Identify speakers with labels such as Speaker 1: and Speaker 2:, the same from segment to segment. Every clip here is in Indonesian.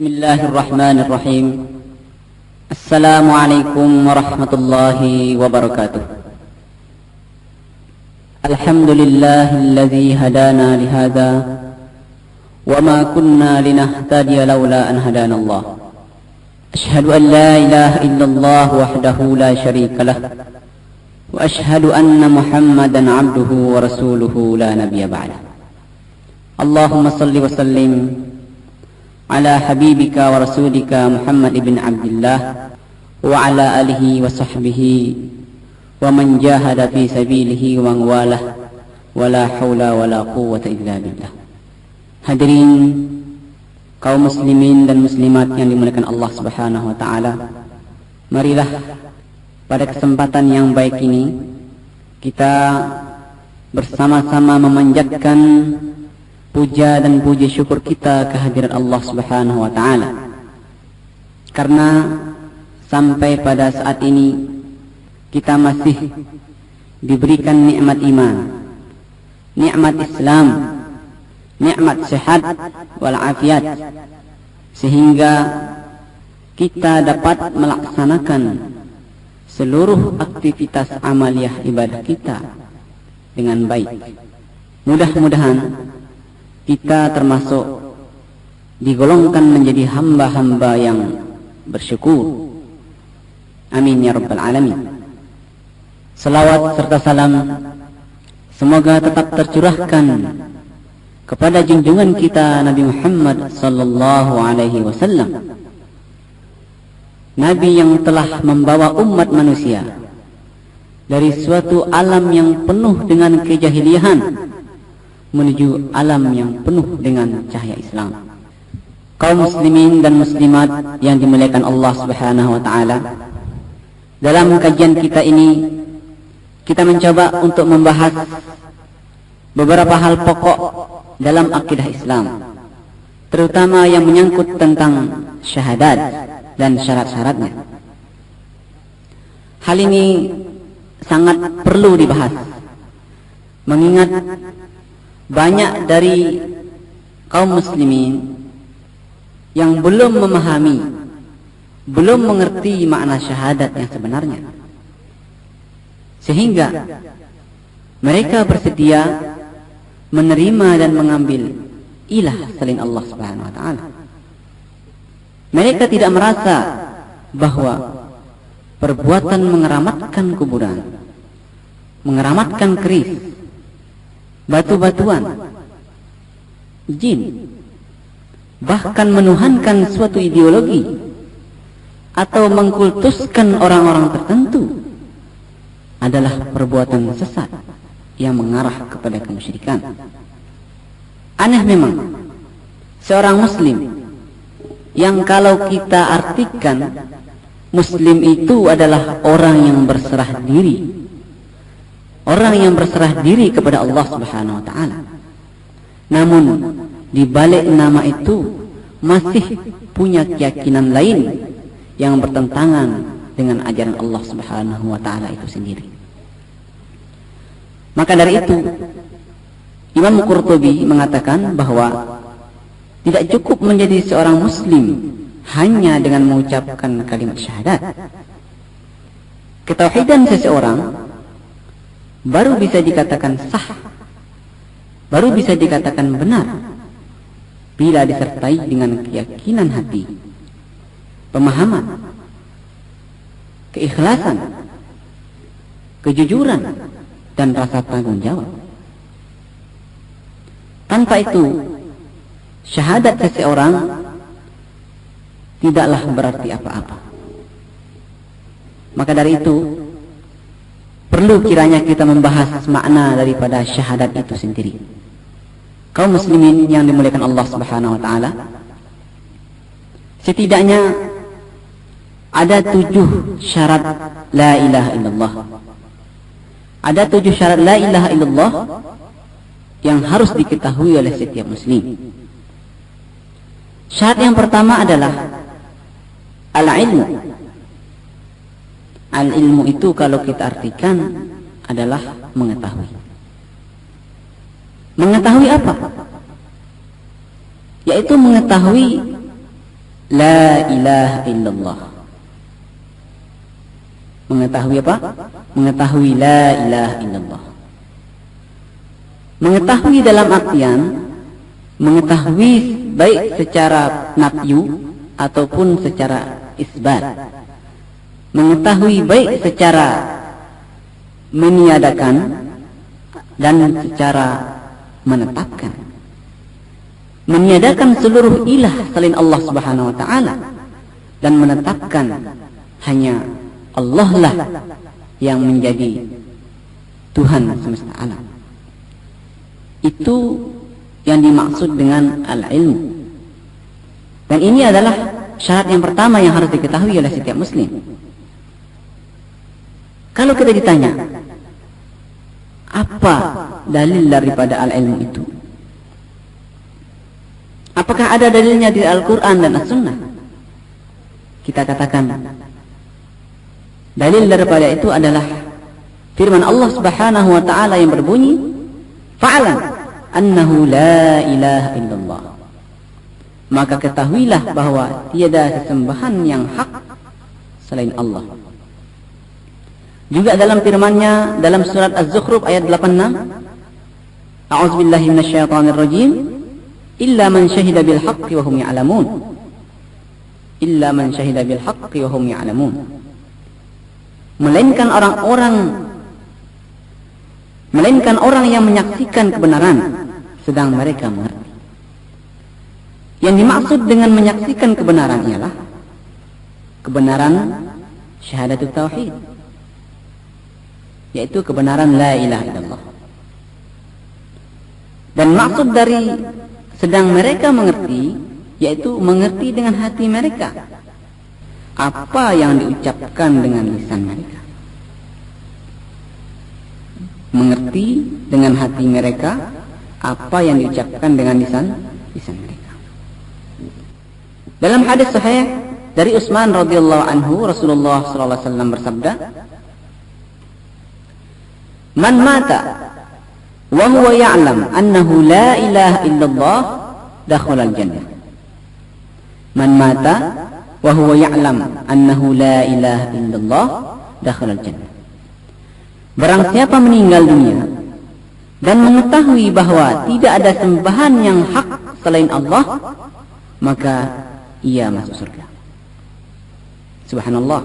Speaker 1: Bismillahirrahmanirrahim. Assalamualaikum warahmatullahi wabarakatuh. Alhamdulillahilladzi hadana lihada wa ma kunna linahtadiya laula an hadana Allah. Ashhadu an la ilaha illallah wahdahu la syarika lah wa ashhadu anna Muhammadan abduhu wa rasuluhu la nabiyya ba'dah. Allahumma salli wa sallim ala habibika wa rasulika Muhammad ibn Abdullah wa ala alihi wa sahbihi wa man jahada fi sabilihi wa walah wa la hawla wa la quwwata illa billah. Hadirin kaum muslimin dan muslimat yang dimuliakan Allah Subhanahu wa taala, marilah pada kesempatan yang baik ini kita bersama-sama memanjatkan puja dan puji syukur kita kehadiran Allah Subhanahu wa taala. Karena sampai pada saat ini kita masih diberikan nikmat iman, nikmat Islam, nikmat sehat wal afiat, sehingga kita dapat melaksanakan seluruh aktivitas amaliyah ibadah kita dengan baik. Mudah-mudahan kita termasuk digolongkan menjadi hamba-hamba yang bersyukur. Amin ya rabbal alamin. Salawat serta salam semoga tetap tercurahkan kepada junjungan kita Nabi Muhammad sallallahu alaihi wasallam, Nabi yang telah membawa umat manusia dari suatu alam yang penuh dengan kejahiliahan menuju alam yang penuh dengan cahaya Islam. Kaum muslimin dan muslimat yang dimuliakan Allah Subhanahu wa taala, dalam kajian kita ini kita mencoba untuk membahas beberapa hal pokok dalam akidah Islam, terutama yang menyangkut tentang syahadat dan syarat-syaratnya. Hal ini sangat perlu dibahas, mengingat banyak dari kaum muslimin yang belum memahami, belum mengerti makna syahadat yang sebenarnya, sehingga mereka bersedia menerima dan mengambil ilah selain Allah Subhanahu wa taala. Mereka tidak merasa bahwa perbuatan mengeramatkan kuburan, mengeramatkan keris, batu-batuan, jin, bahkan menuhankan suatu ideologi atau mengkultuskan orang-orang tertentu adalah perbuatan sesat yang mengarah kepada kemusyrikan. Aneh memang seorang muslim yang kalau kita artikan muslim itu adalah orang yang berserah diri, orang yang berserah diri kepada Allah Subhanahu wa taala. Namun di balik nama itu masih punya keyakinan lain yang bertentangan dengan ajaran Allah Subhanahu wa taala itu sendiri. Maka dari itu Imam Qurtubi mengatakan bahwa tidak cukup menjadi seorang muslim hanya dengan mengucapkan kalimat syahadat. Ketauhidan seseorang baru bisa dikatakan sah, baru bisa dikatakan benar bila disertai dengan keyakinan hati, pemahaman, keikhlasan, kejujuran, dan rasa tanggung jawab. Tanpa itu, syahadat seseorang tidaklah berarti apa-apa. Maka dari itu perlu kiranya kita membahas makna daripada syahadat itu sendiri. Kaum muslimin yang dimuliakan Allah Subhanahu wa taala, setidaknya ada 7 syarat la ilaha illallah. Ada 7 syarat la ilaha illallah yang harus diketahui oleh setiap muslim. Syarat yang pertama adalah al-ilmu. Al-ilmu itu kalau kita artikan adalah mengetahui. Mengetahui apa? Yaitu mengetahui La ilaha illallah. Mengetahui apa? Mengetahui la ilaha illallah. Mengetahui dalam artian mengetahui baik secara nafyu ataupun secara isbat. Mengetahui baik secara meniadakan dan secara menetapkan. Meniadakan seluruh ilah selain Allah Subhanahu wa taala dan menetapkan hanya Allah lah yang menjadi Tuhan semesta alam. Itu yang dimaksud dengan al-ilmu. Dan ini adalah syarat yang pertama yang harus diketahui oleh setiap muslim. Kalau kita ditanya, apa dalil daripada al-ilmu itu? Apakah ada dalilnya di Al-Quran dan As-Sunnah? Kita katakan, dalil daripada itu adalah firman Allah Subhanahu wa ta'ala yang berbunyi, fa'alam annahu la ilaha illallah. Maka ketahuilah bahwa tiada sesembahan yang hak selain Allah. Juga dalam firman-Nya dalam surat Az-Zukhruf ayat 86, A'udzubillahi minasyaitonir rajim, illa man syahida bil haqqi wa hum ya'lamun. Illa man syahida bil haqqi wa hum ya'lamun. Melainkan orang yang menyaksikan kebenaran sedang mereka mengerti. Yang dimaksud dengan menyaksikan kebenaran ialah kebenaran syahadatut tauhid, yaitu kebenaran la ilaha illallah. Dan maksud dari sedang mereka mengerti, yaitu mengerti dengan hati mereka apa yang diucapkan dengan lisan mereka. Mengerti dengan hati mereka apa yang diucapkan dengan lisan mereka. Dalam hadis sahih dari Utsman radhiyallahu anhu, Rasulullah sallallahu alaihi wasallam bersabda, "Man mata wa huwa ya'lam annahu la ilaha illallah dakhala al-jannah." Man mata wa huwa ya'lam annahu la ilaha illallah dakhala al-jannah. Barang siapa meninggal dunia dan mengetahui bahwa tidak ada sembahan yang hak selain Allah, maka ia masuk surga. Subhanallah.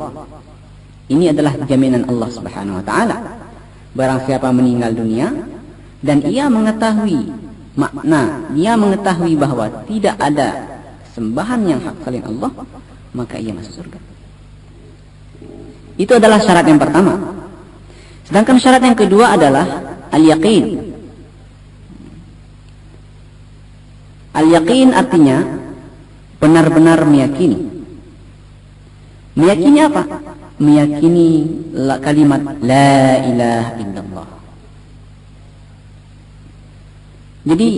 Speaker 1: Ini adalah jaminan Allah Subhanahu wa taala. Barang siapa meninggal dunia dan ia mengetahui makna, dia mengetahui bahwa tidak ada sembahan yang hak selain Allah, maka ia masuk surga. Itu adalah syarat yang pertama. Sedangkan syarat yang kedua adalah al-yaqin. Al-yaqin artinya benar-benar meyakini. Meyakini apa? Meyakini kalimat la ilaha illallah. Jadi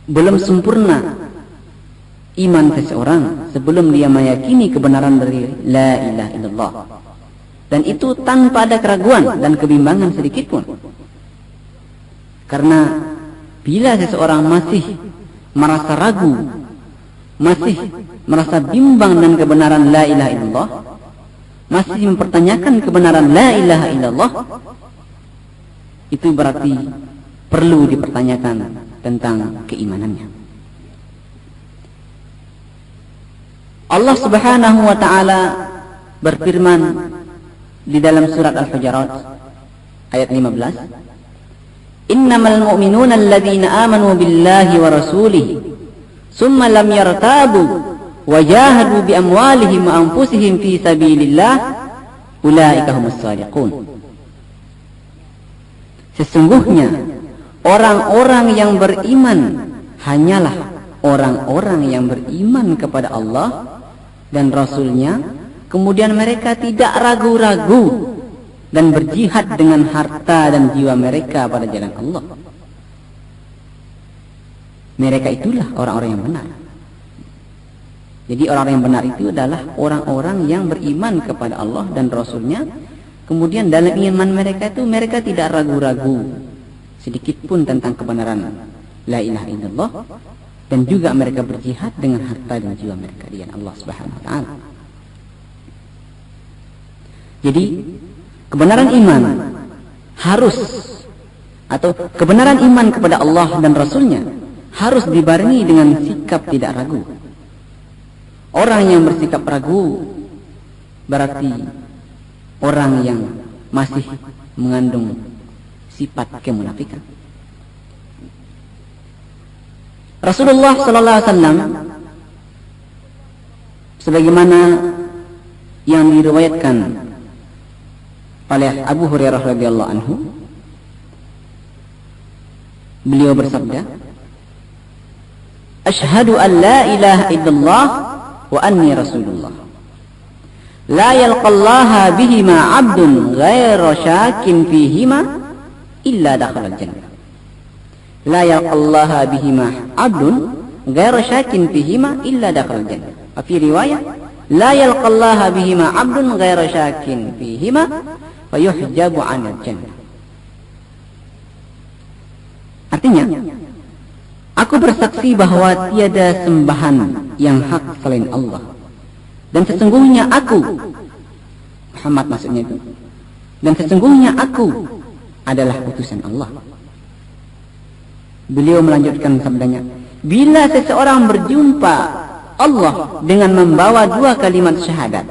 Speaker 1: belum sempurna iman seseorang sebelum dia meyakini kebenaran dari la ilaha illallah. Dan itu tanpa ada keraguan dan kebimbangan sedikit pun. Karena bila seseorang masih merasa ragu, masih merasa bimbang dengan kebenaran la ilaha illallah, masih mempertanyakan kebenaran la ilaha illallah, itu berarti perlu dipertanyakan tentang keimanannya. Allah Subhanahu wa taala berfirman di dalam surat Al-Hujurat ayat 15, "Innamal mu'minuna alladzina amanu billahi wa rasulihi summa lam yartabu wa jahadu bi amwalihim wa anfusihim fi sabilillah ulaika humus shadiqun." Sesungguhnya orang-orang yang beriman hanyalah orang-orang yang beriman kepada Allah dan Rasul-Nya, kemudian mereka tidak ragu-ragu dan berjihad dengan harta dan jiwa mereka pada jalan Allah. Mereka itulah orang-orang yang benar. Jadi orang-orang yang benar itu adalah orang-orang yang beriman kepada Allah dan Rasul-Nya, kemudian dalam iman mereka itu mereka tidak ragu-ragu sedikit pun tentang kebenaran la ilaha illallah, dan juga mereka berjihad dengan harta dan jiwa mereka di jalan Allah Subhanahu wa taala. Jadi kebenaran iman harus, atau kebenaran iman kepada Allah dan Rasulnya harus dibarengi dengan sikap tidak ragu. Orang yang bersikap ragu berarti orang yang masih mengandung sifat kemunafikan. Rasulullah sallallahu alaihi wasallam sebagaimana yang diriwayatkan oleh Abu Hurairah radhiyallahu anhu, beliau bersabda, "Asyhadu an la ilaha illallah wa anni rasulullah. La yalqallaha bihima 'abdun ghairu syakin fihima illa dakhala al-jannah." La yalqallaha bihima 'abdun ghairu syakin fihima illa dakhala al-jannah. Wa fi riwayah, la yalqallaha bihima 'abdun ghairu syakin fihima fa yuhjabu 'anil jannah. Artinya, aku bersaksi bahwa tiada sembahan yang hak selain Allah, dan sesungguhnya aku, Muhammad maksudnya itu, dan sesungguhnya aku adalah utusan Allah. Beliau melanjutkan sabdanya, bila seseorang berjumpa Allah dengan membawa 2 kalimat syahadat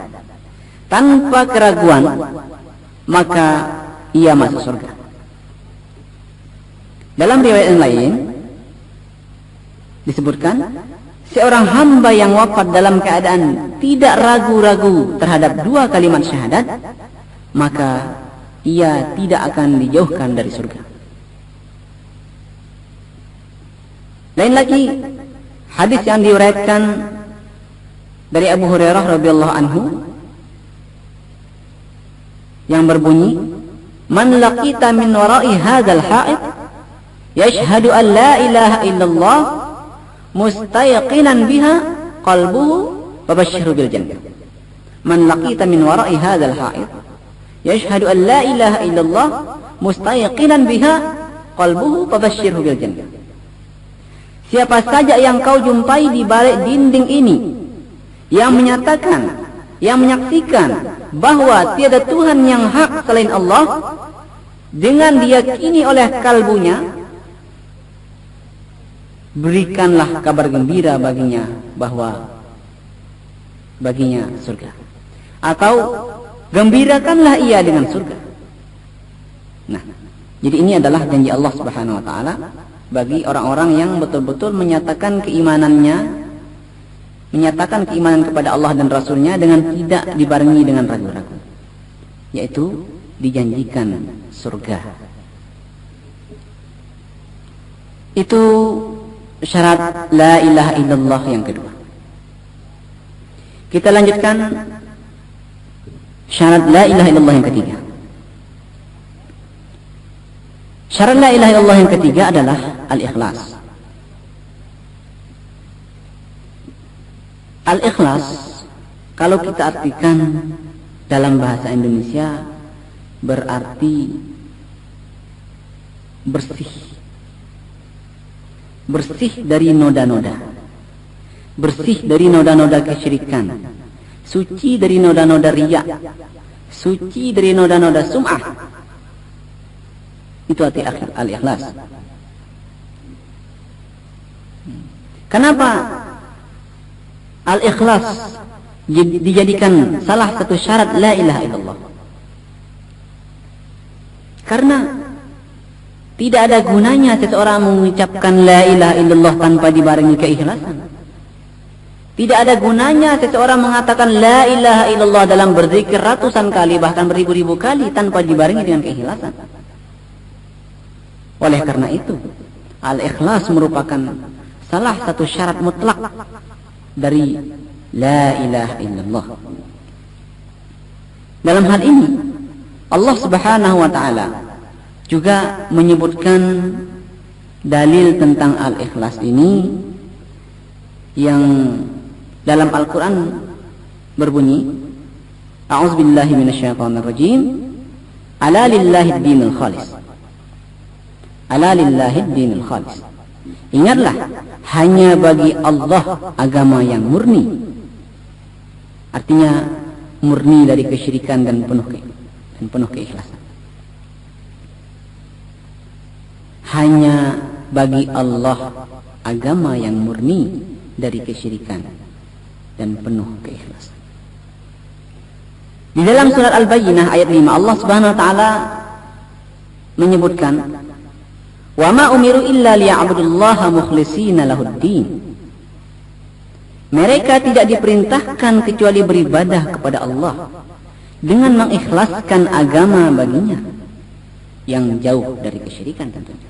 Speaker 1: tanpa keraguan, maka ia masuk surga. Dalam riwayat yang lain disebutkan, seorang hamba yang wafat dalam keadaan tidak ragu-ragu terhadap 2 kalimat syahadat, maka ia tidak akan dijauhkan dari surga. Lain lagi hadis yang diriwayatkan dari Abu Hurairah radhiyallahu anhu yang berbunyi, "Man laqita min wara'i hadzal ha'id yashhadu an la ilaha illallah mustayaqinan biha qalbuhu fabashshirhu bil jannah." Man laqita min wara'i hadzal ha'id yashhadu an la ilaha illallah mustayaqinan biha qalbuhu fabashshirhu bil jannah. Siapa saja yang kau jumpai di balik dinding ini yang menyatakan, yang menyaksikan bahwa tiada Tuhan yang hak selain Allah, dengan diyakini oleh kalbunya, berikanlah kabar gembira baginya bahwa baginya surga, atau gembirakanlah ia dengan surga. Nah, jadi ini adalah janji Allah Subhanahu wa taala bagi orang-orang yang betul-betul menyatakan keimanannya, menyatakan keimanan kepada Allah dan Rasulnya dengan tidak dibarengi dengan ragu-ragu, yaitu dijanjikan surga. Itu syarat la ilaha illallah yang kedua. Kita lanjutkan syarat la ilaha illallah yang ketiga. Syarat la ilaha illallah yang ketiga adalah al-ikhlas. Al-ikhlas, kalau kita artikan dalam bahasa Indonesia, berarti bersih. Bersih dari noda-noda. Bersih dari noda-noda kesyirikan. Suci dari noda-noda riya. Suci dari noda-noda sum'ah. Itu arti al-ikhlas. Kenapa al-ikhlas dijadikan salah satu syarat la ilaha illallah? Karena tidak ada gunanya seseorang mengucapkan la ilaha illallah tanpa dibarengi keikhlasan. Tidak ada gunanya seseorang mengatakan la ilaha illallah dalam berzikir ratusan kali, bahkan beribu-ribu kali, tanpa dibarengi dengan keikhlasan. Oleh karena itu, al-ikhlas merupakan salah satu syarat mutlak dari la ilaha illallah. Dalam hal ini, Allah Subhanahu wa taala juga menyebutkan dalil tentang al-ikhlas ini yang dalam Al-Quran berbunyi, A'udzubillahi minasyaitonirrajim, ala lillahi dinul khalis. Ala lillahi dinul khalis. Ingatlah, hanya bagi Allah agama yang murni. Artinya murni dari kesyirikan dan penuh keikhlasan. Hanya bagi Allah agama yang murni dari kesyirikan dan penuh keikhlasan. Di dalam surat Al-Bayyinah ayat 5 Allah Subhanahu wa taala menyebutkan, "Wa ma umiru illa liya'budullaha mukhlishina lahuddin." Mereka tidak diperintahkan kecuali beribadah kepada Allah dengan mengikhlaskan agama baginya yang jauh dari kesyirikan tentunya.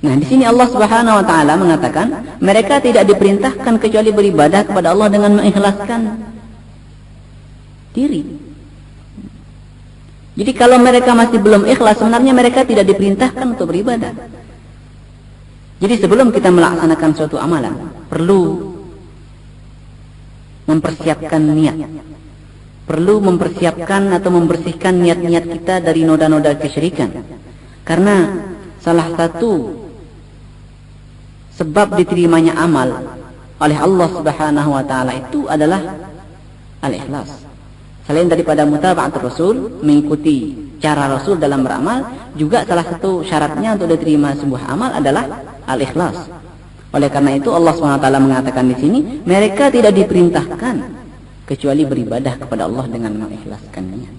Speaker 1: Nah, di sini Allah Subhanahu wa taala mengatakan mereka tidak diperintahkan kecuali beribadah kepada Allah dengan mengikhlaskan diri. Jadi kalau mereka masih belum ikhlas, sebenarnya mereka tidak diperintahkan untuk beribadah. Jadi sebelum kita melaksanakan suatu amalan, perlu mempersiapkan niat. Perlu mempersiapkan atau membersihkan niat-niat kita dari noda-noda kesyirikan. Karena salah satu sebab diterimanya amal oleh Allah Subhanahu wa taala itu adalah al-ikhlas. Selain daripada mutaba'atul Rasul, mengikuti cara Rasul dalam beramal, juga salah satu syaratnya untuk diterima sebuah amal adalah al-ikhlas. Oleh karena itu Allah SWT mengatakan di sini, mereka tidak diperintahkan kecuali beribadah kepada Allah dengan mengikhlaskan niat,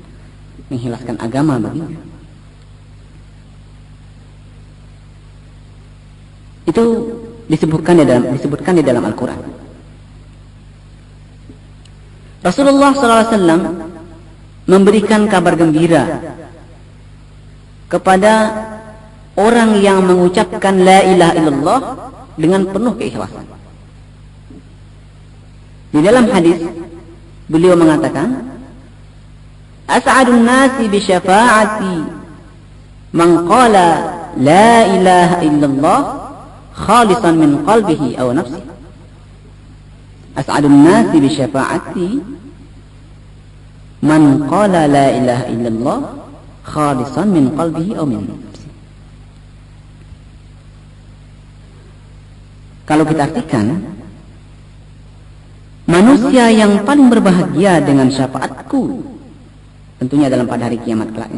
Speaker 1: mengikhlaskan agama baginya. Itu disebutkan di dalam Al-Quran. Rasulullah SAW memberikan kabar gembira kepada orang yang mengucapkan la ilaha illallah dengan penuh keikhlasan. Di dalam hadis beliau mengatakan, "As'adun nasi bi syafa'ati man qala la ilaha illallah khalisan min qalbihi aw nafsihi." As'adun nasi bi syafa'ati man qala la ilaha illallah khalisan min qalbihi aw min nafsihi. Kalau kita artikan, manusia yang paling berbahagia dengan syafaatku, tentunya dalam pada hari kiamat kelak,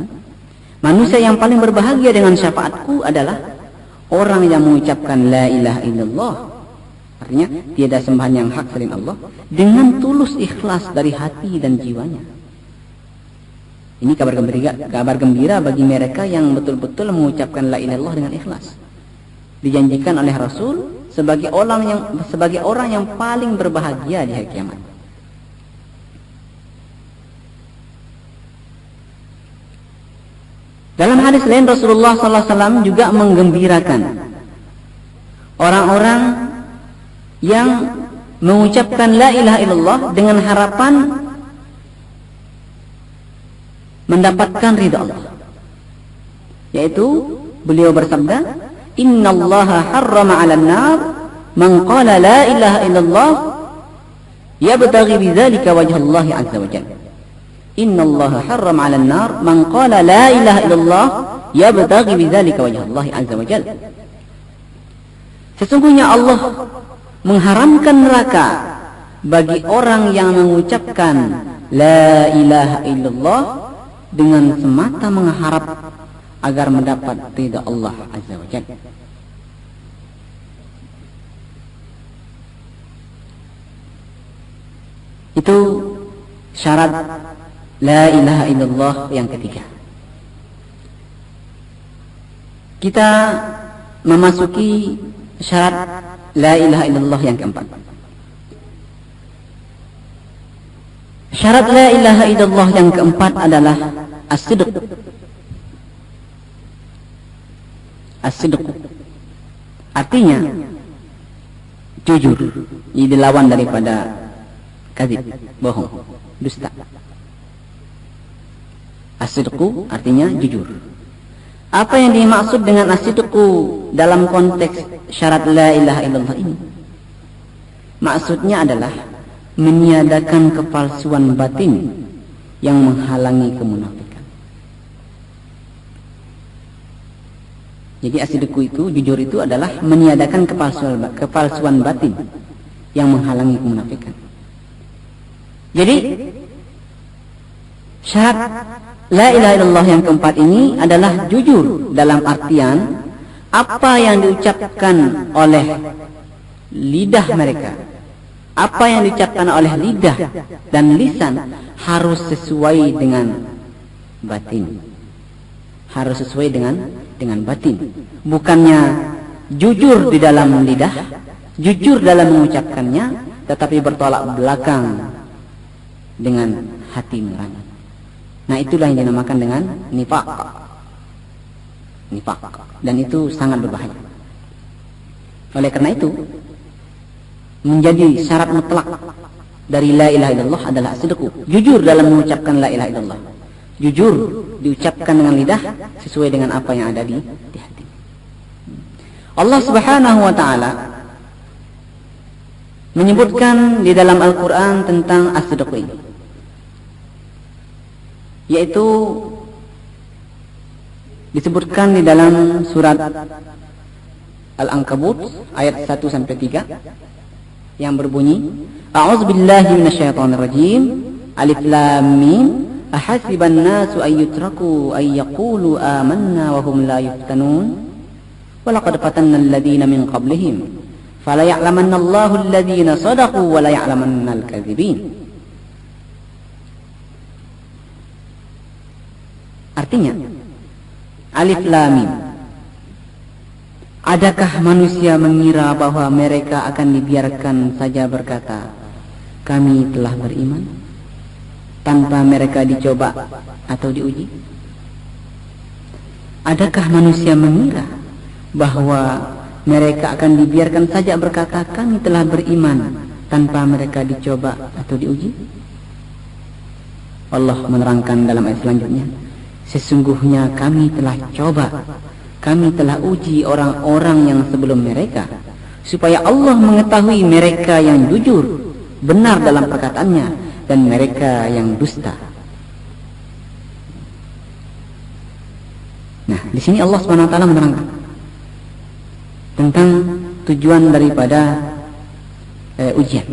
Speaker 1: manusia yang paling berbahagia dengan syafaatku adalah orang yang mengucapkan la ilaha illallah, artinya tiada sembahan yang hak selain Allah, dengan tulus ikhlas dari hati dan jiwanya. Ini kabar gembira bagi mereka yang betul-betul mengucapkan la ilaha illallah dengan ikhlas. Dijanjikan oleh Rasul sebagai orang yang paling berbahagia di hari kiamat. Dalam hadis lain Rasulullah SAW juga menggembirakan orang-orang yang mengucapkan la ilaha illallah dengan harapan mendapatkan ridha Allah. Yaitu beliau bersabda, "Innallaha harrama 'alan nar man qala la ilaha illallah yabtaghi bidzalika wajha Allah 'azza wa jalla." Innallaha harrama 'alan nar man qala la ilaha illallah yabtaghi bidzalika wajha Allah 'azza wa jalla. Sesungguhnya Allah mengharamkan neraka bagi orang yang mengucapkan la ilaha illallah dengan semata mengharap agar mendapat ridha Allah Azza wa Jalla. Itu syarat la ilaha illallah yang ketiga. Kita memasuki syarat la ilaha illallah yang keempat. Syarat la ilaha illallah yang keempat adalah as-sidq. As-sidq artinya jujur. Ini lawan daripada kadzib, bohong, dusta. As-sidq artinya jujur. Apa yang dimaksud dengan as-sidq dalam konteks syarat la ilaha illallah ini? Maksudnya adalah meniadakan kepalsuan batin yang menghalangi kemunafikan. Jadi as-sidqu itu, jujur itu adalah meniadakan kepalsuan batin yang menghalangi kemunafikan. Jadi syarat la ilaha illallah yang keempat ini adalah jujur dalam artian apa yang diucapkan oleh lidah mereka, apa yang diucapkan oleh lidah dan lisan harus sesuai dengan batin. Harus sesuai dengan batin. Bukannya jujur di dalam lidah, jujur dalam mengucapkannya, tetapi bertolak belakang dengan hati nurani. Nah, itulah yang dinamakan dengan nifaq. Nifaq. Dan itu sangat berbahaya. Oleh karena itu, menjadi syarat mutlak dari la ilaha illallah adalah as-sidqu. Jujur dalam mengucapkan la ilaha illallah. Jujur diucapkan dengan lidah sesuai dengan apa yang ada di hati. Allah Subhanahu wa taala menyebutkan di dalam Al-Qur'an tentang as-sidqu ini, yaitu disebutkan di dalam surat Al-Ankabut ayat 1 sampai 3 yang berbunyi, A'udzubillahi minasyaitonirrajim. Alif lam mim. Ahasiban nasu ay yutraku ay yaqulu amanna wa hum la yuftanun. Wa laqad fatanna alladhina min qablihim. Fala ya'lamanna Allahu alladhina sadaqu wa la ya'lamanna al-kadzibin. Artinya, Alif lam mim. Adakah manusia mengira bahwa mereka akan dibiarkan saja berkata, kami telah beriman, tanpa mereka dicoba atau diuji? Adakah manusia mengira bahwa mereka akan dibiarkan saja berkata, kami telah beriman, tanpa mereka dicoba atau diuji? Allah menerangkan dalam ayat selanjutnya, sesungguhnya kami telah coba, kami telah uji orang-orang yang sebelum mereka, supaya Allah mengetahui mereka yang jujur, benar dalam perkataannya, dan mereka yang dusta. Nah, di sini Allah SWT menerangkan tentang tujuan daripada ujian,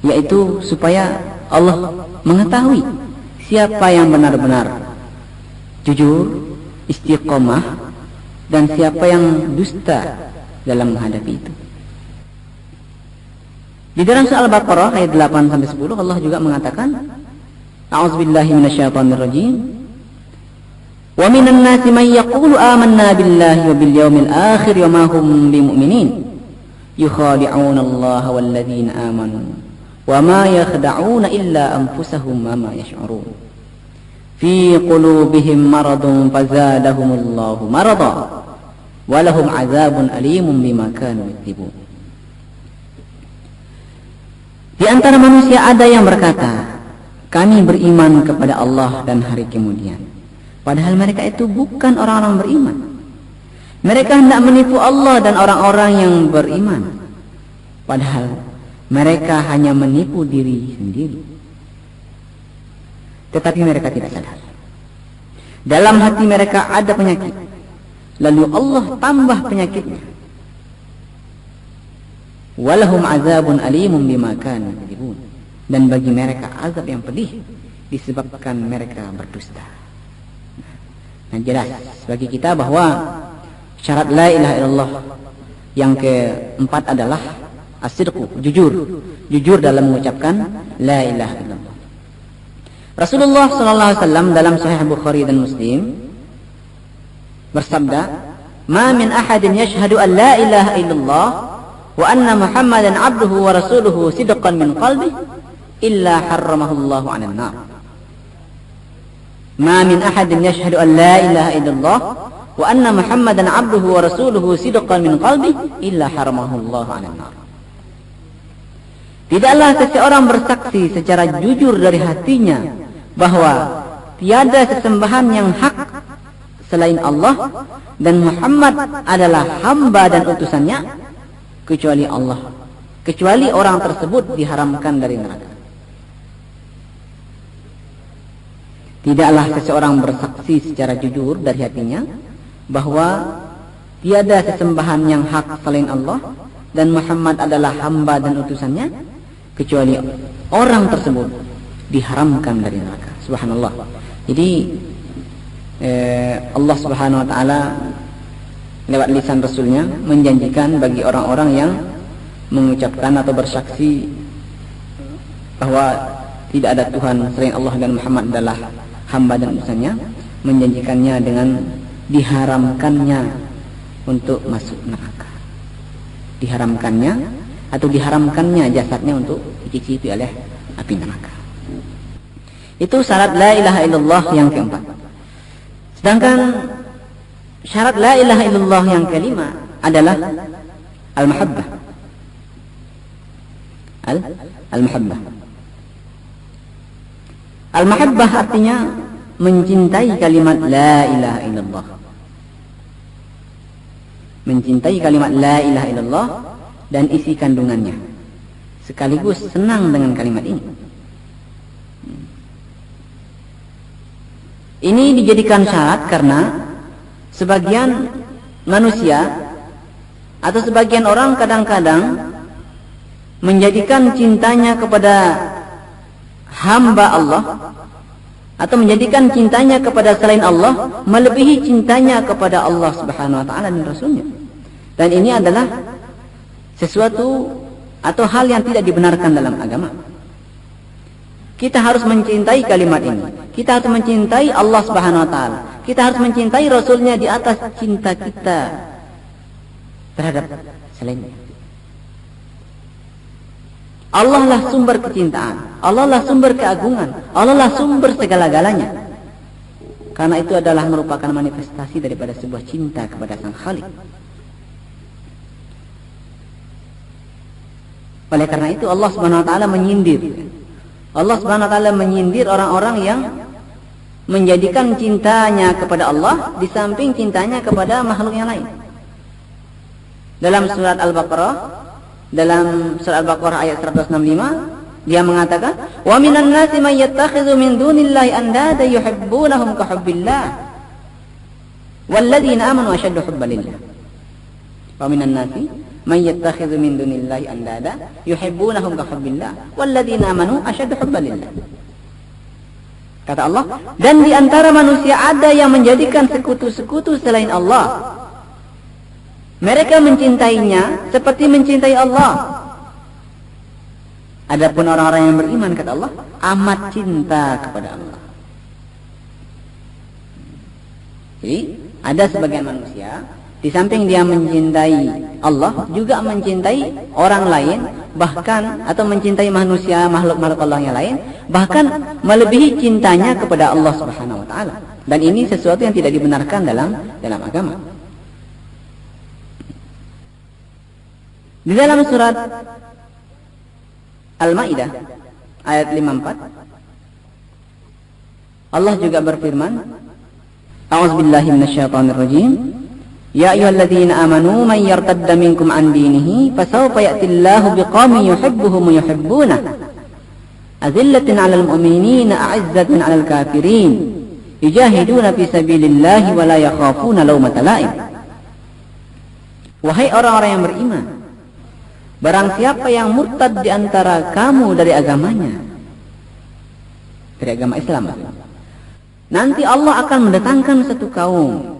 Speaker 1: yaitu supaya Allah mengetahui siapa yang benar-benar jujur, istiqomah, dan siapa yang dusta dalam menghadapi itu. Di dalam surah Al-Baqarah ayat 8 sampai 10 Allah juga mengatakan, A'udzubillahi minasyaitonirrajim. Wa minan nasi may yaqulu amanna billahi wa bil yaumil akhir wa ma hum bimu'minin. Yukhadi'una Allah wal ladzina amanu wa ma yakhda'una illa anfusahum wa ma yash'urun. Fi qulubihim maradun fazadahumullahu marada wa lahum 'adzabun alimun bima kanu yaktubun. Di antara manusia ada yang berkata, kami beriman kepada Allah dan hari kemudian. Padahal mereka itu bukan orang-orang beriman. Mereka hendak menipu Allah dan orang-orang yang beriman. Padahal mereka hanya menipu diri sendiri. Tetapi mereka tidak sadar. Dalam hati mereka ada penyakit. Lalu Allah tambah penyakitnya. Walahum azabun alimun bima kanu yaktubun. Dan bagi mereka azab yang pedih disebabkan mereka berdusta. Nah, jelas bagi kita bahwa syarat la ilaha illallah yang keempat adalah as-sidqu, jujur dalam mengucapkan la ilaha illallah. Rasulullah sallallahu alaihi wasallam dalam Sahih Bukhari dan Muslim bersabda, "Ma min ahadin yashhadu an la ilaha illallah wa anna Muhammadan 'abduhu wa rasuluhu sidqan min qalbihi illa harramahu Allahu 'alan nar." Ma min ahadin yashhadu an la ilaha illallah wa anna Muhammadan 'abduhu wa rasuluhu sidqan min qalbihi illa harramahu Allahu 'alan nar. Tidaklah seseorang bersaksi secara jujur dari hatinya bahwa tiada sesembahan yang hak selain Allah dan Muhammad adalah hamba dan utusannya kecuali Allah, kecuali orang tersebut diharamkan dari neraka. Tidaklah seseorang bersaksi secara jujur dari hatinya bahwa tiada sesembahan yang hak selain Allah dan Muhammad adalah hamba dan utusannya, kecuali orang tersebut diharamkan dari neraka. Subhanallah. Jadi Allah Subhanahu wa taala lewat lisan Rasulnya menjanjikan bagi orang-orang yang mengucapkan atau bersaksi bahwa tidak ada Tuhan selain Allah dan Muhammad adalah hamba dan utusannya, menjanjikannya dengan diharamkannya untuk masuk neraka. Diharamkannya jasadnya untuk dicicipi oleh api neraka. Itu syarat la ilaha illallah yang keempat. Sedangkan syarat la ilaha illallah yang kelima adalah al-mahabbah. Al-mahabbah. Al-mahabbah artinya mencintai kalimat la ilaha illallah. Mencintai kalimat la ilaha illallah dan isi kandungannya, sekaligus senang dengan kalimat ini. Ini dijadikan syarat karena sebagian manusia atau sebagian orang kadang-kadang menjadikan cintanya kepada hamba Allah atau menjadikan cintanya kepada selain Allah melebihi cintanya kepada Allah Subhanahu wa taala dan Rasulnya. Dan ini adalah sesuatu atau hal yang tidak dibenarkan dalam agama. Kita harus mencintai kalimat ini. Kita harus mencintai Allah Subhanahu wa taala. Kita harus mencintai Rasulnya di atas cinta kita terhadap selainnya. Allah lah sumber kecintaan, Allah lah sumber keagungan, Allah lah sumber segala-galanya. Karena itu adalah merupakan manifestasi daripada sebuah cinta kepada Sang Khalik. Oleh karena itu Allah Subhanahu wa taala menyindir. Allah Subhanahu wa taala menyindir orang-orang yang menjadikan cintanya kepada Allah di samping cintanya kepada makhluk yang lain. Dalam surat Al-Baqarah ayat 165 dia mengatakan, "Wa minan nasi may yattakhidhu min dunillahi andada yuhibbunahum ka hubbillah walladzina amanu ashaddu hubban lillah." Wa minan nasi may yattakhidhu min dunillahi andada yuhibbunahum ka hubbillah walladzina amanu ashaddu hubban lillah. Kata Allah, dan di antara manusia ada yang menjadikan sekutu-sekutu selain Allah. Mereka mencintainya seperti mencintai Allah. Adapun orang-orang yang beriman, kata Allah, amat cinta kepada Allah. Jadi ada sebagian manusia, di samping dia mencintai Allah, juga mencintai orang lain, bahkan atau mencintai manusia, makhluk-makhluk Allah yang lain, bahkan melebihi cintanya kepada Allah Subhanahu wa taala. Dan ini sesuatu yang tidak dibenarkan dalam agama. Di dalam surat Al-Maidah ayat 54 Allah juga berfirman, A'udzubillahi minasyaitonir rajim. Ya ayyuhalladzina amanu man yartadda minkum an dinihi fasawfa ya'tillahu biqaumin yuhibbuhum wa yuhibbunah. Azillatin 'alal mu'minina a'izzatin 'alal kafirin. Yujahiduna fi sabilillahi wa la yakhafuna lawmata la'im. Wahai orang-orang yang beriman, barang siapa yang murtad di antara kamu dari agamanya, dari agama Islam, nanti Allah akan mendatangkan satu kaum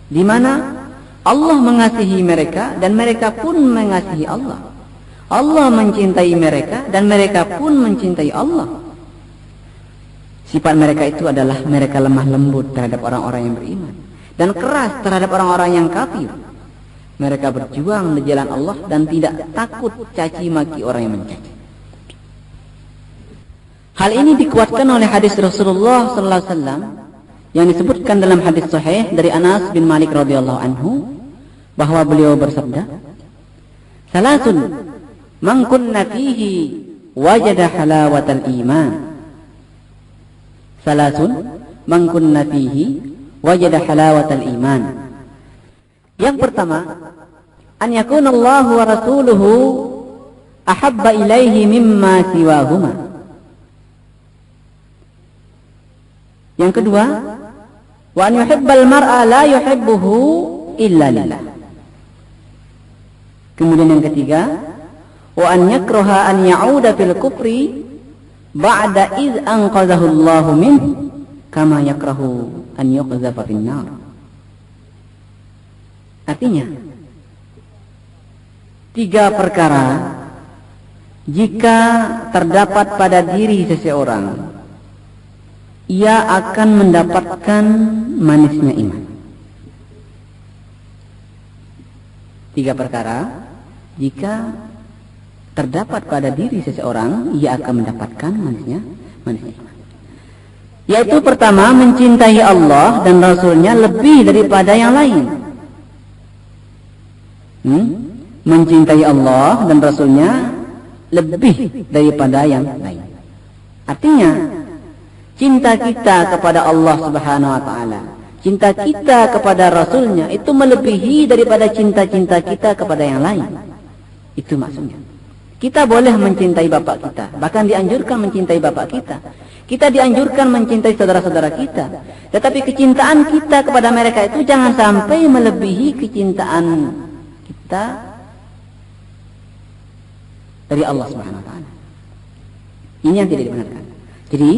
Speaker 1: di mana Allah mengasihi mereka dan mereka pun mengasihi Allah. Allah mencintai mereka dan mereka pun mencintai Allah. Sifat mereka itu adalah mereka lemah lembut terhadap orang-orang yang beriman dan keras terhadap orang-orang yang kafir. Mereka berjuang di jalan Allah dan tidak takut caci maki orang yang mencaci. Hal ini dikuatkan oleh hadis Rasulullah sallallahu alaihi wasallam yang disebutkan dalam hadis sahih dari Anas bin Malik radhiyallahu anhu bahwa beliau bersabda, "Salasun man kunna fihi wajada halawatal iman." Salasun man kunna fihi wajada halawatal iman. Yang pertama, an yakuna Allah wa rasuluhu ahabba ilaihi mimma siwahuma. Yang kedua, Wa an yuhibbal mar'a la yuhibbuhu illa lillah. Kemudian yang ketiga, wa an yakraha an ya'uda fil kufri ba'da iz anqadhahu Allahu min kama yakrahu an yuqdhafa fin nar. Artinya, 3 perkara jika terdapat pada diri seseorang, ia akan mendapatkan manisnya iman. 3 perkara jika terdapat pada diri seseorang, ia akan mendapatkan manisnya iman. Yaitu pertama, mencintai Allah dan Rasulnya lebih daripada yang lain. Mencintai Allah dan Rasulnya lebih daripada yang lain. Artinya, cinta kita kepada Allah Subhanahu wa ta'ala, cinta kita kepada Rasulnya itu melebihi daripada cinta-cinta kita kepada yang lain. Itu maksudnya. Kita boleh mencintai bapak kita, bahkan dianjurkan mencintai bapak kita. Kita dianjurkan mencintai saudara-saudara kita. Tetapi kecintaan kita kepada mereka itu jangan sampai melebihi kecintaan kita dari Allah Subhanahu wa ta'ala. Ini yang tidak dibenarkan. Jadi,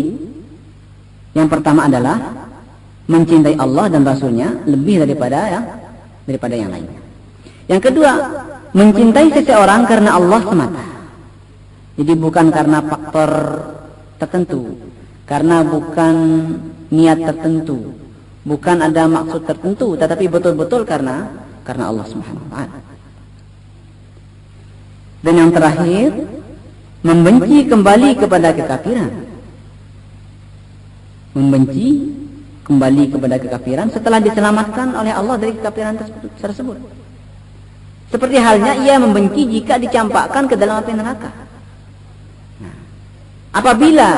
Speaker 1: yang pertama adalah mencintai Allah dan Rasulnya lebih daripada yang lainnya. Yang kedua, mencintai seseorang karena Allah semata. Jadi bukan karena faktor tertentu, karena bukan niat tertentu, bukan ada maksud tertentu, tetapi betul-betul karena Allah Subhanahu wa ta'ala. Dan yang terakhir, membenci kembali kepada kekafiran. Membenci kembali kepada kekafiran setelah diselamatkan oleh Allah dari kekafiran tersebut. Seperti halnya ia membenci jika dicampakkan ke dalam api neraka. Apabila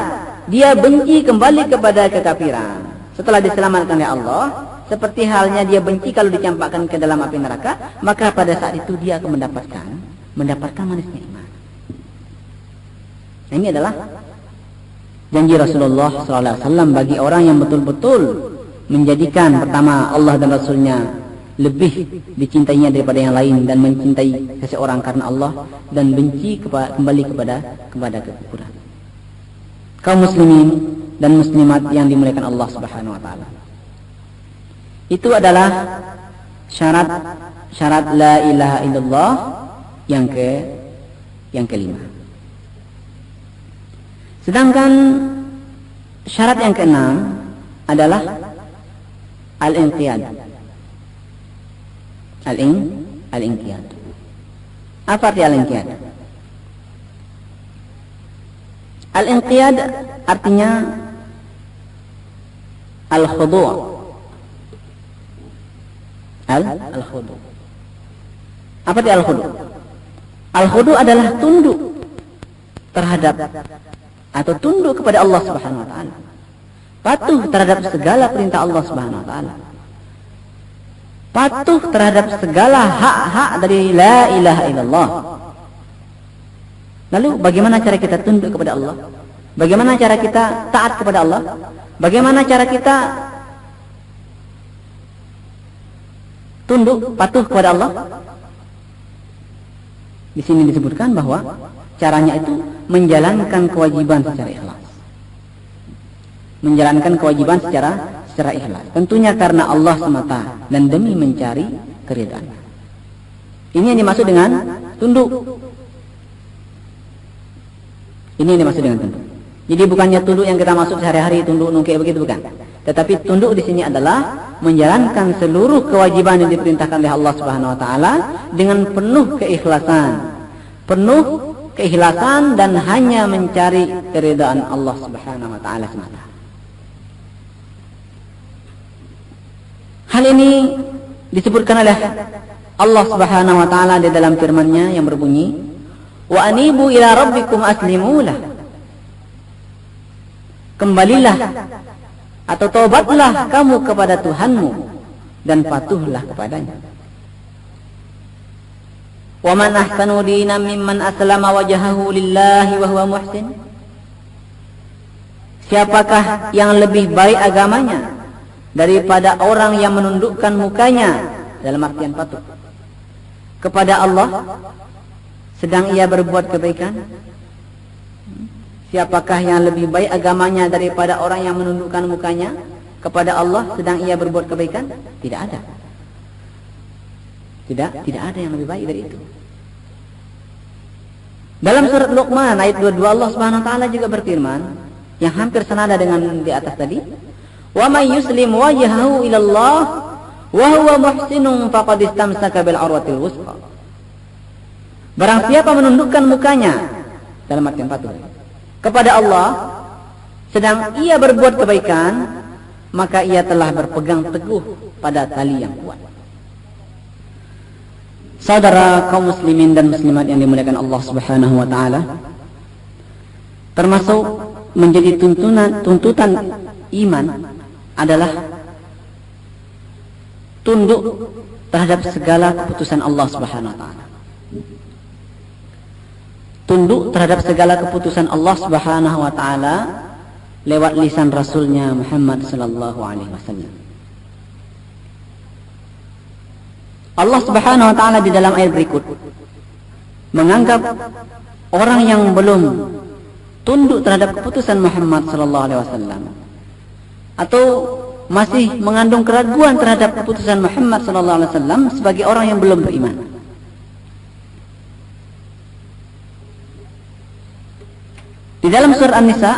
Speaker 1: dia benci kembali kepada kekafiran setelah diselamatkan oleh Allah, seperti halnya dia benci kalau dicampakkan ke dalam api neraka, maka pada saat itu dia akan mendapatkan manisnya iman. Nah, ini adalah janji Rasulullah SAW bagi orang yang betul-betul menjadikan pertama Allah dan Rasulnya lebih dicintainya daripada yang lain, dan mencintai seseorang karena Allah, dan benci kembali kepada kekufuran. Kaum muslimin dan muslimat yang dimuliakan Allah Subhanahu wa ta'ala, itu adalah syarat la ilaha illallah yang kelima. Sedangkan syarat yang keenam adalah al-inqiyad. Al-inqiyad. Apa arti al-inqiyad? Al-inqiyad artinya al-khudu'. Al-khudu'. Apa arti al-khudu'? Al-khudu' adalah tunduk terhadap atau tunduk kepada Allah Subhanahu wa ta'ala. Patuh terhadap segala perintah Allah Subhanahu wa ta'ala. Patuh terhadap segala hak-hak dari la ilaha illallah. Lalu bagaimana cara kita tunduk kepada Allah? Bagaimana cara kita taat kepada Allah? Bagaimana cara kita tunduk, patuh kepada Allah? Di sini disebutkan bahwa caranya itu menjalankan kewajiban secara ikhlas. Menjalankan kewajiban secara ikhlas. Tentunya karena Allah semata dan demi mencari keridhaan. Ini yang dimaksud dengan tunduk. Ini yang dimaksud dengan tunduk. Jadi bukannya tunduk yang kita maksud sehari-hari, tunduk nungkik begitu, bukan. Tetapi tunduk di sini adalah menjalankan seluruh kewajiban yang diperintahkan oleh Allah Subhanahu wa taala dengan penuh keikhlasan dan hanya mencari keridhaan Allah Subhanahu wa taala semata. Hal ini disebutkan oleh Allah Subhanahu wa taala di dalam firman-Nya yang berbunyi, "Wa anibu ila rabbikum aslimulah." Kembalilah atau taubatlah kamu kepada Tuhanmu dan patuhlah kepadanya. Wa man ahsanu dinan mimman aslama wajhahu lillahi wa huwa muhsin. Siapakah yang lebih baik agamanya daripada orang yang menundukkan mukanya, dalam artian patuh kepada Allah sedang ia berbuat kebaikan. Siapakah yang lebih baik agamanya daripada orang yang menundukkan mukanya kepada Allah sedang ia berbuat kebaikan? Tidak ada. Tidak ada yang lebih baik dari itu. Dalam surat Luqman ayat 22 Allah Subhanahu wa taala juga berfirman yang hampir senada dengan di atas tadi, "Wa may yuslim wajhahu ila Allah wa huwa muhsinun faqad istamsaka bil urwatil wuthqa." Barang siapa menundukkan mukanya, dalam artian patuh, kepada Allah sedang ia berbuat kebaikan, maka ia telah berpegang teguh pada tali yang kuat. Saudara kaum muslimin dan muslimat yang dimuliakan Allah Subhanahu wa taala, termasuk menjadi tuntutan iman adalah tunduk terhadap segala keputusan Allah Subhanahu wa taala. Tunduk terhadap segala keputusan Allah Subhanahu wa taala lewat lisan Rasulnya Muhammad sallallahu alaihi wasallam. Allah Subhanahu wa taala di dalam ayat berikut menganggap orang yang belum tunduk terhadap keputusan Muhammad sallallahu alaihi wasallam atau masih mengandung keraguan terhadap keputusan Muhammad sallallahu alaihi wasallam sebagai orang yang belum beriman. Di dalam surah An-Nisa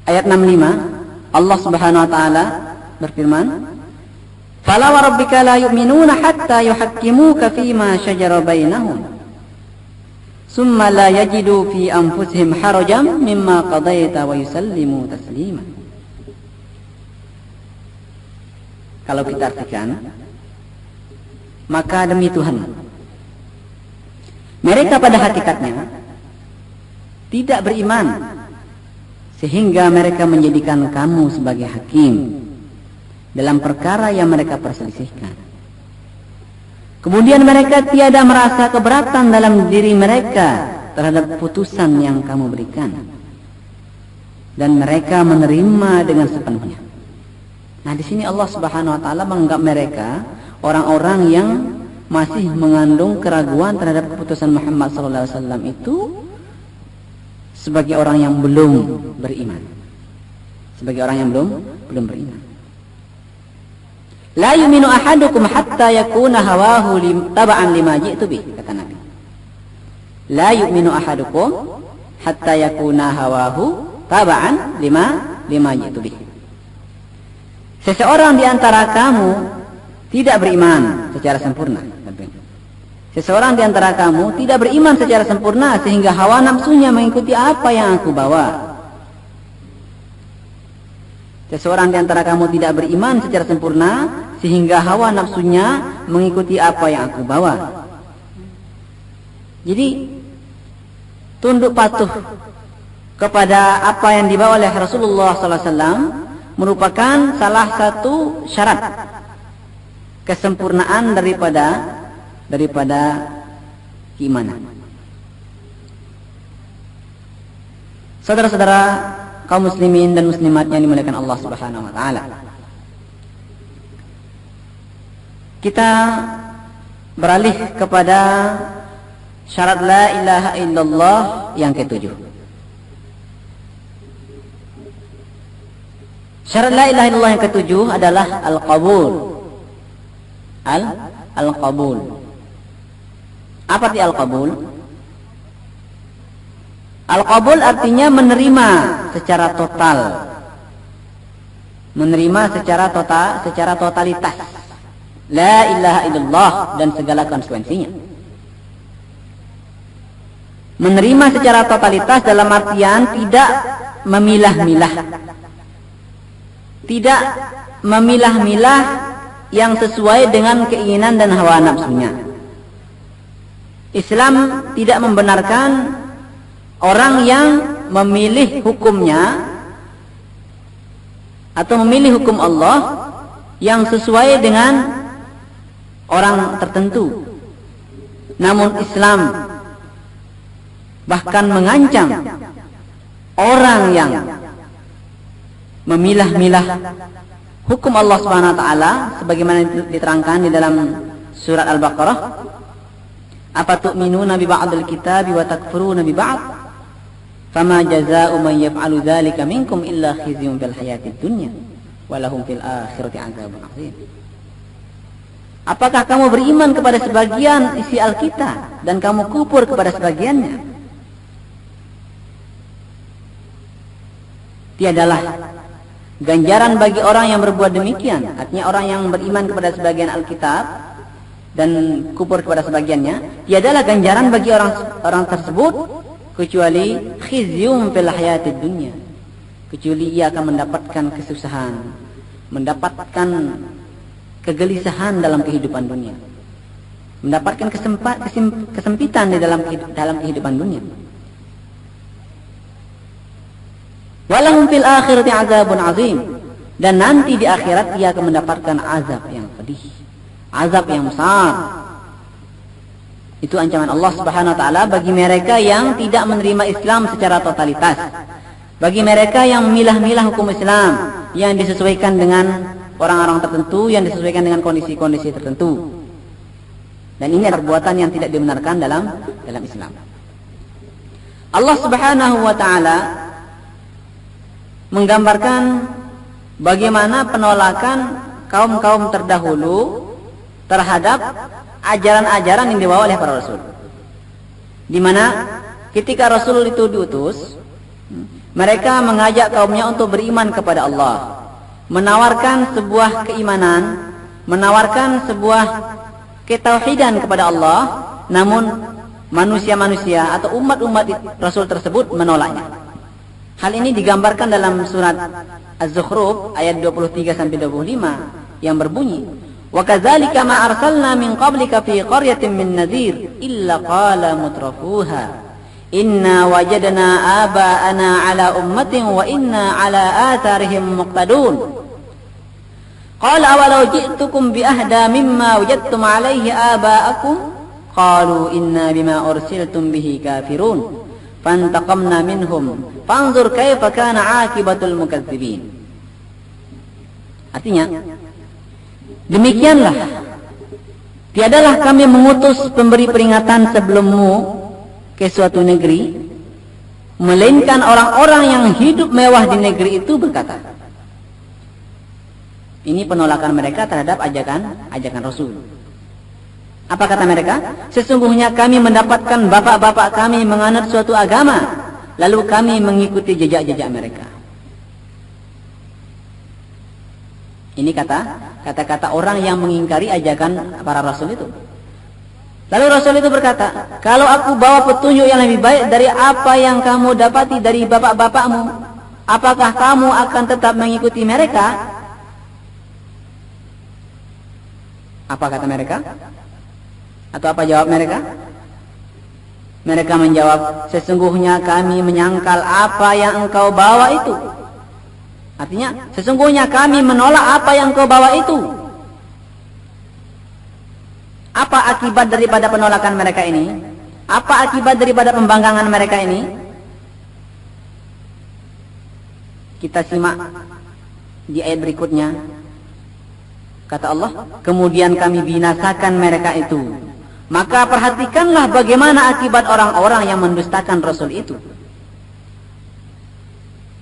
Speaker 1: ayat 65 Allah Subhanahu wa taala berfirman, "Fala wa rabbika la yu'minuna hatta yuhakkimuka fima shajara bainahum. Summa la yajidu fi anfusihim harajan mimma qadaita wa yusallimu taslima." Kalau kita artikan, maka demi Tuhan, mereka pada hakikatnya tidak beriman sehingga mereka menjadikan kamu sebagai hakim dalam perkara yang mereka perselisihkan. Kemudian mereka tiada merasa keberatan dalam diri mereka terhadap putusan yang kamu berikan, dan mereka menerima dengan sepenuhnya. Nah, di sini Allah Subhanahu wa taala menganggap mereka orang-orang yang masih mengandung keraguan terhadap keputusan Muhammad sallallahu alaihi wasallam itu sebagai orang yang belum beriman. Sebagai orang yang belum beriman. La yu'minu ahadukum hatta yakuna hawahu taba'an lima ji'tu bih, kata Nabi. La yu'minu ahadukum hatta yakuna hawahu taba'an lima ji'tu bih. Seseorang di antara kamu tidak beriman secara sempurna. Seseorang di antara kamu tidak beriman secara sempurna sehingga hawa nafsunya mengikuti apa yang aku bawa. Seseorang di antara kamu tidak beriman secara sempurna sehingga hawa nafsunya mengikuti apa yang aku bawa. Jadi tunduk patuh kepada apa yang dibawa oleh Rasulullah SAW merupakan salah satu syarat kesempurnaan daripada keimanan. Saudara-saudara kaum muslimin dan muslimat yang dimuliakan Allah Subhanahu wa taala, kita beralih kepada syarat la ilaha illallah yang ketujuh. Syarat la ilaha illallah yang ketujuh adalah al-qabul. Al-qabul. Apa arti al-qabul? Al-qabul artinya menerima secara total. Menerima secara totalitas. La ilaha illallah dan segala konsekuensinya. Menerima secara totalitas dalam artian tidak memilah-milah. Tidak memilah-milah yang sesuai dengan keinginan dan hawa nafsunya. Islam tidak membenarkan orang yang memilih hukumnya atau memilih hukum Allah yang sesuai dengan orang tertentu. Namun Islam bahkan mengancam orang yang memilah-milah hukum Allah Subhanahu wa taala sebagaimana diterangkan di dalam surat Al-Baqarah, "Afatu'minuna bi ba'dil kitabi wa takfuruna bi ba'd? Fama jazaa'u man yaf'alu dzalika minkum illa khizyun fil hayatid dunya wa lahum fil akhirati 'adzabun 'adzim." Apakah kamu beriman kepada sebagian isi Alkitab dan kamu kufur kepada sebagiannya? Tiadalah ganjaran bagi orang yang berbuat demikian. Artinya orang yang beriman kepada sebagian Alkitab dan kufur kepada sebagiannya, tiadalah ganjaran bagi orang tersebut kecuali khizyum fil hayatid dunya, kecuali ia akan mendapatkan kesusahan, mendapatkan kegelisahan dalam kehidupan dunia, mendapatkan kesempitan di dalam kehidupan dunia. Walahum fil akhirati 'adzabun 'adzim, dan nanti di akhirat ia akan mendapatkan azab yang pedih, azab yang besar. Itu ancaman Allah Subhanahu wa taala bagi mereka yang tidak menerima Islam secara totalitas, bagi mereka yang memilah-milah hukum Islam yang disesuaikan dengan orang-orang tertentu, yang disesuaikan dengan kondisi-kondisi tertentu. Dan ini adalah perbuatan yang tidak dibenarkan dalam Islam. Allah Subhanahu wa taala menggambarkan bagaimana penolakan kaum-kaum terdahulu terhadap ajaran-ajaran yang dibawa oleh para rasul. Di mana ketika rasul itu diutus, mereka mengajak kaumnya untuk beriman kepada Allah, menawarkan sebuah keimanan, menawarkan sebuah ketauhidan kepada Allah, namun manusia-manusia atau umat-umat Rasul tersebut menolaknya. Hal ini digambarkan dalam surat Az-Zukhruf ayat 23-25 yang berbunyi, "Wa kadzalika ma arsalna min qablika fi qaryatin min nadhir illa qala mutrafuha inna wajadna aba'ana ala ummatin wa inna ala atharihim muqtadun. Qala awalau ji'tukum bi ahda mimma wajadtum alayhi aba'akum qalu inna bima ursiltum bihi kafirun fantaqamna minhum fanzur kaifa kana akibatul mukadzibin." Artinya, demikianlah, tiadalah kami mengutus pemberi peringatan sebelummu ke suatu negeri, melainkan orang-orang yang hidup mewah di negeri itu berkata. Ini penolakan mereka terhadap ajakan Rasul. Apa kata mereka? Sesungguhnya kami mendapatkan bapak-bapak kami menganut suatu agama, lalu kami mengikuti jejak-jejak mereka. Ini kata-kata orang yang mengingkari ajakan para Rasul itu. Lalu Rasul itu berkata, "Kalau aku bawa petunjuk yang lebih baik dari apa yang kamu dapati dari bapak-bapakmu, apakah kamu akan tetap mengikuti mereka?" Apa kata mereka? Atau apa jawab mereka? Mereka menjawab, "Sesungguhnya kami menyangkal apa yang engkau bawa itu." Artinya, sesungguhnya kami menolak apa yang engkau bawa itu. Apa akibat daripada penolakan mereka ini? Apa akibat daripada pembangkangan mereka ini? Kita simak di ayat berikutnya. Kata Allah, "Kemudian kami binasakan mereka itu. Maka perhatikanlah bagaimana akibat orang-orang yang mendustakan Rasul itu."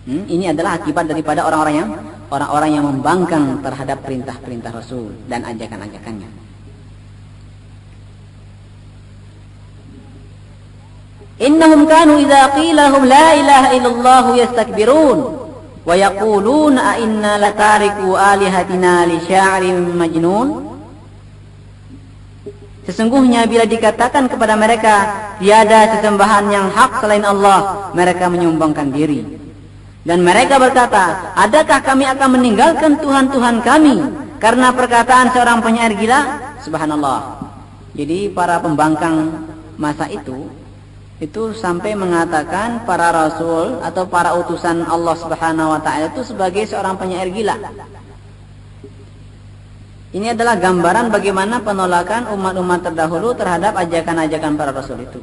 Speaker 1: Ini adalah akibat daripada orang-orang yang membangkang terhadap perintah-perintah Rasul dan ajakan-ajakannya. Innahum kanu idza qila lahum la ilaha illallah yastakbirun wa yaquluna a inna latariku alihatina li sya'irin majnun. Sesungguhnya bila dikatakan kepada mereka tiada sesembahan yang hak selain Allah, mereka menyombongkan diri. Dan mereka berkata, adakah kami akan meninggalkan Tuhan-Tuhan kami karena perkataan seorang penyair gila? Subhanallah. Jadi para pembangkang masa itu sampai mengatakan para rasul atau para utusan Allah Subhanahu wa taala itu sebagai seorang penyair gila. Ini adalah gambaran bagaimana penolakan umat-umat terdahulu terhadap ajakan-ajakan para rasul itu.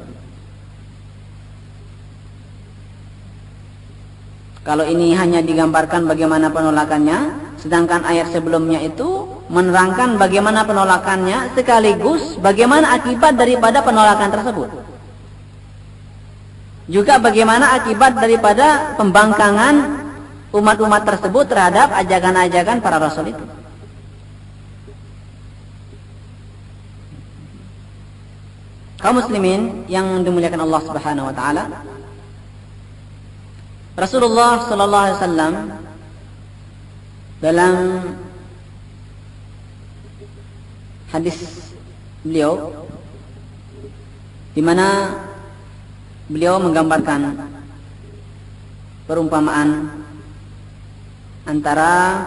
Speaker 1: Kalau ini hanya digambarkan bagaimana penolakannya, sedangkan ayat sebelumnya itu menerangkan bagaimana penolakannya sekaligus bagaimana akibat daripada penolakan tersebut. Juga bagaimana akibat daripada pembangkangan umat-umat tersebut terhadap ajakan-ajakan para rasul itu. Kaum muslimin yang dimuliakan Allah Subhanahu wa taala, Rasulullah sallallahu alaihi wasallam dalam hadis beliau di mana beliau menggambarkan perumpamaan antara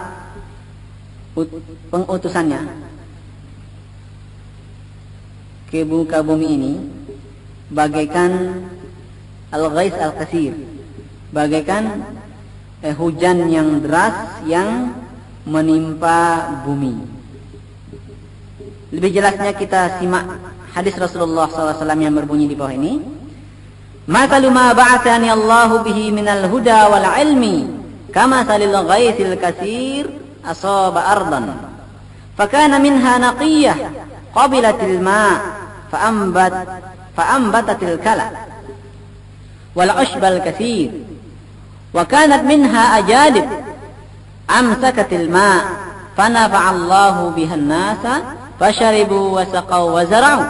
Speaker 1: pengutusannya ke muka bumi ini bagaikan al-ghais al-katsir, bagaikan hujan yang deras yang menimpa bumi. Lebih jelasnya kita simak hadis Rasulullah SAW yang berbunyi di bawah ini. Makalu ma ba'athani Allahu bihi minal huda wal ilmi kama salil ghaisil katsir asaba ardan fakana minha naqiyah qabilatil ma' fa'ambatatil kala wal ushbal katsir wa kanat minha ajadib amsakatil ma' fanafa'allahu bihan nasa fasharibu wa saqaw wa zara'u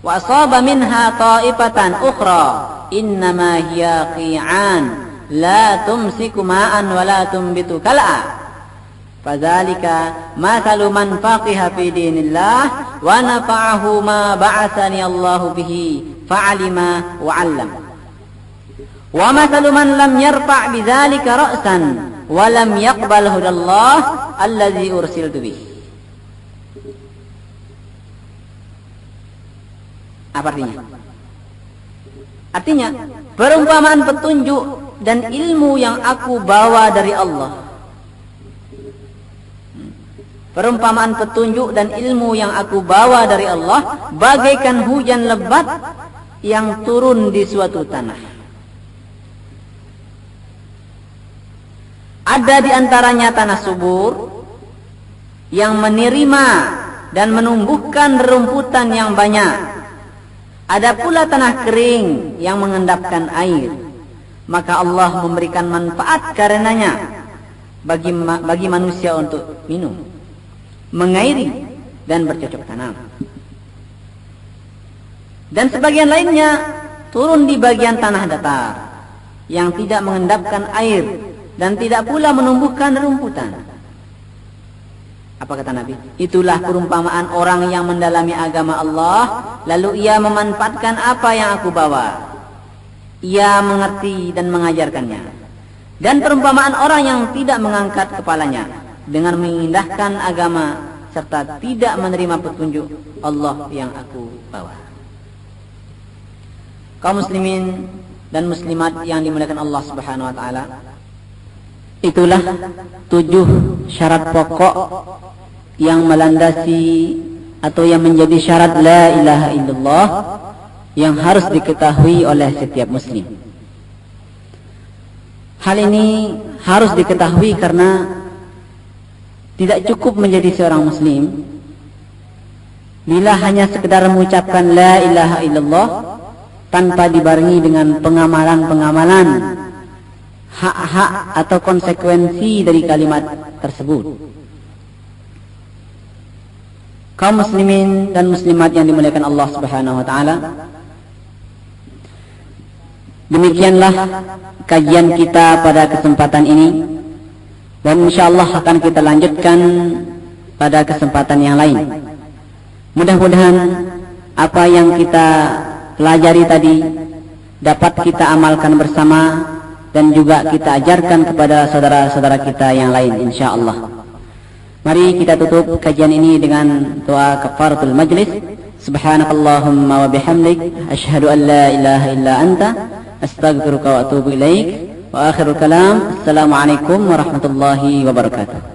Speaker 1: wa asaba minha ta'ifatan ukhra innama hiya qi'an la tumsiku ma'an wa la tumbitu kal'a fadzalika mathalu man faqiha fi dinillah wa nafa'ahu ma ba'athani Allahu bihi fa'alima wa 'allam wa mathalu man lam yarfa' bidzalika ra'san wa lam yaqbal hudallah allazi ursiltu bihi. Apa artinya? Artinya, perumpamaan petunjuk dan ilmu yang aku bawa dari Allah. Perumpamaan petunjuk dan ilmu yang aku bawa dari Allah bagaikan hujan lebat yang turun di suatu tanah. Ada di antaranya tanah subur yang menerima dan menumbuhkan rerumputan yang banyak. Ada pula tanah kering yang mengendapkan air. Maka Allah memberikan manfaat karenanya bagi manusia untuk minum, mengairi dan bercocok tanam. Dan sebagian lainnya turun di bagian tanah datar yang tidak mengendapkan air dan tidak pula menumbuhkan rumputan. Apa kata Nabi? Itulah perumpamaan orang yang mendalami agama Allah, lalu ia memanfaatkan apa yang aku bawa. Ia mengerti dan mengajarkannya. Dan perumpamaan orang yang tidak mengangkat kepalanya dengan mengindahkan agama serta tidak menerima petunjuk Allah yang aku bawa. Kaum muslimin dan muslimat yang dimuliakan Allah Subhanahu wa taala, itulah 7 syarat pokok yang melandasi atau yang menjadi syarat la ilaha illallah yang harus diketahui oleh setiap muslim. Hal ini harus diketahui karena tidak cukup menjadi seorang muslim bila hanya sekedar mengucapkan la ilaha illallah tanpa dibarengi dengan pengamalan-pengamalan hak-hak atau konsekuensi dari kalimat tersebut. Kaum muslimin dan muslimat yang dimuliakan Allah Subhanahu wa taala, demikianlah kajian kita pada kesempatan ini, dan insyaallah akan kita lanjutkan pada kesempatan yang lain. Mudah-mudahan apa yang kita pelajari tadi dapat kita amalkan bersama dan juga kita ajarkan kepada saudara-saudara kita yang lain insyaallah. Mari kita tutup kajian ini dengan doa kafaratul majlis. Subhanakallahumma wa bihamdik asyhadu an la ilaha illa anta astaghfiruka wa atubu ilaik. Wa akhirul kalam, assalamualaikum warahmatullahi wabarakatuh.